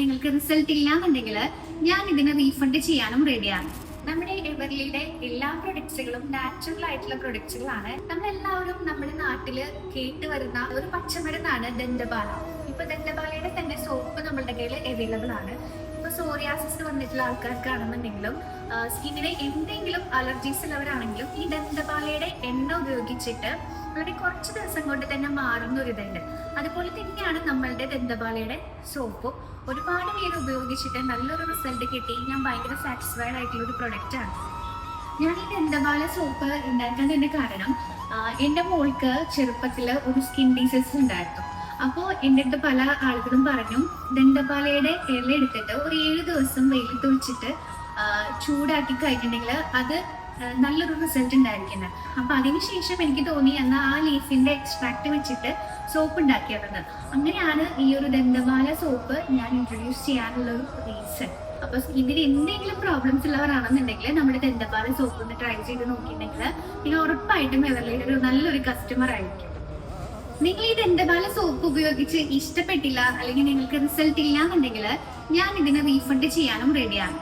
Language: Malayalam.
നിങ്ങൾക്ക് റിസൾട്ട് ഇല്ലാന്നുണ്ടെങ്കിൽ ഞാൻ ഇതിനെ റീഫണ്ട് ചെയ്യാനും റെഡിയാണ്. നമ്മുടെ എവർലിയുടെ എല്ലാ പ്രൊഡക്ട്സുകളും നാച്ചുറൽ ആയിട്ടുള്ള പ്രൊഡക്ട്സുകളാണ്. നമ്മളെല്ലാവരും നമ്മുടെ നാട്ടില് കേട്ടുവരുന്ന ഒരു പച്ചമരുന്നാണ് ദന്തപാല. ഇപ്പൊ ദന്തപാലയുടെ തന്നെ സോപ്പ് നമ്മളുടെ കയ്യിൽ അവൈലബിൾ ആണ്. ഇപ്പൊ സോറിയാസിസ് വന്നിട്ടുള്ള ആൾക്കാർക്കാണെന്നുണ്ടെങ്കിലും സ്കിന്നിന് എന്തെങ്കിലും അലർജീസ് ഉള്ളവരാണെങ്കിലും ഈ ദന്തപാലയുടെ എണ്ണ ഉപയോഗിച്ചിട്ട് വളരെ കുറച്ച് ദിവസം കൊണ്ട് തന്നെ മാറുന്ന ഒരു ഇതുണ്ട്. അതുപോലെ തന്നെയാണ് നമ്മളുടെ ദന്തപാലയുടെ സോപ്പ്. ഒരുപാട് പേര് ഉപയോഗിച്ചിട്ട് നല്ലൊരു റിസൾട്ട് കിട്ടി. ഞാൻ ഭയങ്കര സാറ്റിസ്ഫൈഡ് ആയിട്ടുള്ള ഒരു പ്രൊഡക്റ്റ് ആണ്. ഞാൻ ഈ ദന്തപാല സോപ്പ് ഉണ്ടാക്കാൻ തന്നെ കാരണം എൻ്റെ മോൾക്ക് ചെറുപ്പത്തിൽ ഒരു സ്കിൻ ഡിസീസ് ഉണ്ടായിരുന്നു. അപ്പോൾ എൻ്റെ അടുത്ത് പല ആളുകളും പറഞ്ഞു ദന്തപാലയുടെ ഇല എടുത്തിട്ട് ഒരു 7 ദിവസം വെയിലത്ത് വെച്ചിട്ട് ചൂടാക്കി കഴിഞ്ഞിട്ടുണ്ടെങ്കിൽ അത് നല്ലൊരു റിസൾട്ട് ഉണ്ടായിരിക്കുന്നത്. അപ്പൊ അതിനുശേഷം എനിക്ക് തോന്നി എന്നാൽ ആ ലീഫിന്റെ എക്സ്ട്രാക്ട് വെച്ചിട്ട് സോപ്പ് ഉണ്ടാക്കിയത്. അങ്ങനെയാണ് ഈ ഒരു ദന്തപാല സോപ്പ് ഞാൻ ഇൻട്രൊഡ്യൂസ് ചെയ്യാനുള്ള ഒരു റീസൺ. അപ്പൊ ഇതിന് എന്തെങ്കിലും പ്രോബ്ലംസ് ഉള്ളവരാണെന്നുണ്ടെങ്കിൽ നമ്മുടെ ദന്തപാല സോപ്പ് ഒന്ന് ട്രൈ ചെയ്ത് നോക്കിയിട്ടുണ്ടെങ്കിൽ നിങ്ങൾ ഉറപ്പായിട്ടും എവർലിയുടെ ഒരു നല്ലൊരു കസ്റ്റമർ ആയിരിക്കും. നിങ്ങൾ ഈ ദന്തപാല സോപ്പ് ഉപയോഗിച്ച് ഇഷ്ടപ്പെട്ടില്ല അല്ലെങ്കിൽ നിങ്ങൾക്ക് റിസൾട്ട് ഇല്ല എന്നുണ്ടെങ്കിൽ ഞാൻ ഇതിനെ റീഫണ്ട് ചെയ്യാനും റെഡിയാണ്.